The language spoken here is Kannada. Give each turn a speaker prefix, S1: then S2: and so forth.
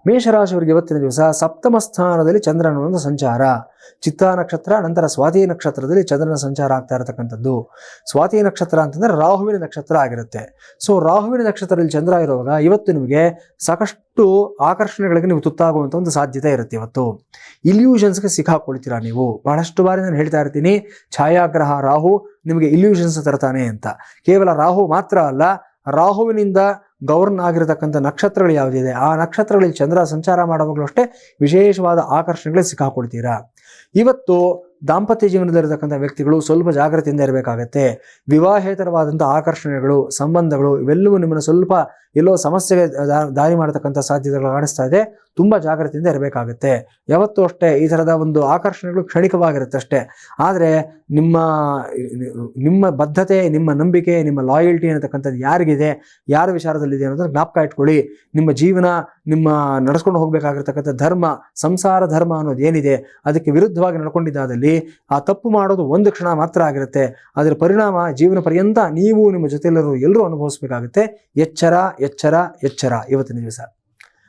S1: ಮೇಷರಾಶಿಯವರಿಗೆ ಇವತ್ತಿನ ದಿವಸ ಸಪ್ತಮ ಸ್ಥಾನದಲ್ಲಿ ಚಂದ್ರನ ಒಂದು ಸಂಚಾರ. ಚಿತ್ತಾ ನಕ್ಷತ್ರ ನಂತರ ಸ್ವಾತಿ ನಕ್ಷತ್ರದಲ್ಲಿ ಚಂದ್ರನ ಸಂಚಾರ ಆಗ್ತಾ ಇರತಕ್ಕಂಥದ್ದು. ಸ್ವಾತಿ ನಕ್ಷತ್ರ ಅಂತಂದ್ರೆ ರಾಹುವಿನ ನಕ್ಷತ್ರ ಆಗಿರುತ್ತೆ. ಸೊ ರಾಹುವಿನ ನಕ್ಷತ್ರದಲ್ಲಿ ಚಂದ್ರ ಇರುವಾಗ ಇವತ್ತು ನಿಮಗೆ ಸಾಕಷ್ಟು ಆಕರ್ಷಣೆಗಳಿಗೆ ನೀವು ತುತ್ತಾಗುವಂಥ ಒಂದು ಸಾಧ್ಯತೆ ಇರುತ್ತೆ. ಇವತ್ತು ಇಲ್ಯೂಷನ್ಸ್ಗೆ ಸಿಕ್ಕಾಕೊಳ್ತೀರಾ ನೀವು. ಬಹಳಷ್ಟು ಬಾರಿ ನಾನು ಹೇಳ್ತಾ ಇರ್ತೀನಿ, ಛಾಯಾಗ್ರಹ ರಾಹು ನಿಮಗೆ ಇಲ್ಯೂಷನ್ಸ್ ತರ್ತಾನೆ ಅಂತ. ಕೇವಲ ರಾಹು ಮಾತ್ರ ಅಲ್ಲ, ರಾಹುವಿನಿಂದ ಗವರ್ನ್ ಆಗಿರತಕ್ಕಂಥ ನಕ್ಷತ್ರಗಳು ಯಾವುದಿದೆ ಆ ನಕ್ಷತ್ರಗಳಲ್ಲಿ ಚಂದ್ರ ಸಂಚಾರ ಮಾಡುವಾಗಲೂ ಅಷ್ಟೇ ವಿಶೇಷವಾದ ಆಕರ್ಷಣೆಗಳಿಗೆ ಸಿಕ್ಕಾಕೊಳ್ತೀರಾ. ಇವತ್ತು ದಾಂಪತ್ಯ ಜೀವನದಲ್ಲಿರತಕ್ಕಂಥ ವ್ಯಕ್ತಿಗಳು ಸ್ವಲ್ಪ ಜಾಗ್ರತೆಯಿಂದ ಇರಬೇಕಾಗತ್ತೆ. ವಿವಾಹೇತರವಾದಂಥ ಆಕರ್ಷಣೆಗಳು, ಸಂಬಂಧಗಳು ಇವೆಲ್ಲವೂ ನಿಮ್ಮನ್ನು ಸ್ವಲ್ಪ ಎಲ್ಲೋ ಸಮಸ್ಯೆಗೆ ದಾರಿ ಮಾಡತಕ್ಕಂಥ ಸಾಧ್ಯತೆಗಳು ಕಾಣಿಸ್ತಾ ಇದೆ. ತುಂಬ ಜಾಗ್ರತೆಯಿಂದ ಇರಬೇಕಾಗತ್ತೆ. ಯಾವತ್ತೂ ಅಷ್ಟೇ ಈ ಥರದ ಒಂದು ಆಕರ್ಷಣೆಗಳು ಕ್ಷಣಿಕವಾಗಿರುತ್ತೆ ಅಷ್ಟೇ. ಆದರೆ ನಿಮ್ಮ ಬದ್ಧತೆ, ನಿಮ್ಮ ನಂಬಿಕೆ, ನಿಮ್ಮ ಲಾಯಲ್ಟಿ ಅನ್ನತಕ್ಕಂಥದ್ದು ಯಾರಿಗಿದೆ, ಯಾರ ವಿಚಾರದಲ್ಲಿದೆ ಅನ್ನೋದನ್ನ ಜ್ಞಾಪಕ ಇಟ್ಕೊಳ್ಳಿ. ನಿಮ್ಮ ಜೀವನ, ನಿಮ್ಮ ನಡೆಸ್ಕೊಂಡು ಹೋಗಬೇಕಾಗಿರ್ತಕ್ಕಂಥ ಧರ್ಮ, ಸಂಸಾರ ಧರ್ಮ ಅನ್ನೋದು ಏನಿದೆ ಅದಕ್ಕೆ ವಿರುದ್ಧವಾಗಿ ನಡ್ಕೊಂಡಿದ್ದಾದಲ್ಲಿ ಆ ತಪ್ಪು ಮಾಡೋದು ಒಂದು ಕ್ಷಣ ಮಾತ್ರ ಆಗಿರುತ್ತೆ. ಅದರ ಪರಿಣಾಮ ಜೀವನ ಪರ್ಯಂತ ನೀವು, ನಿಮ್ಮ ಜೊತೆಯಲ್ಲರೂ ಎಲ್ಲರೂ ಅನುಭವಿಸಬೇಕಾಗುತ್ತೆ. ಎಚ್ಚರ ಎಚ್ಚರ ಎಚ್ಚರ ಇವತ್ತಿನ ದಿವಸ.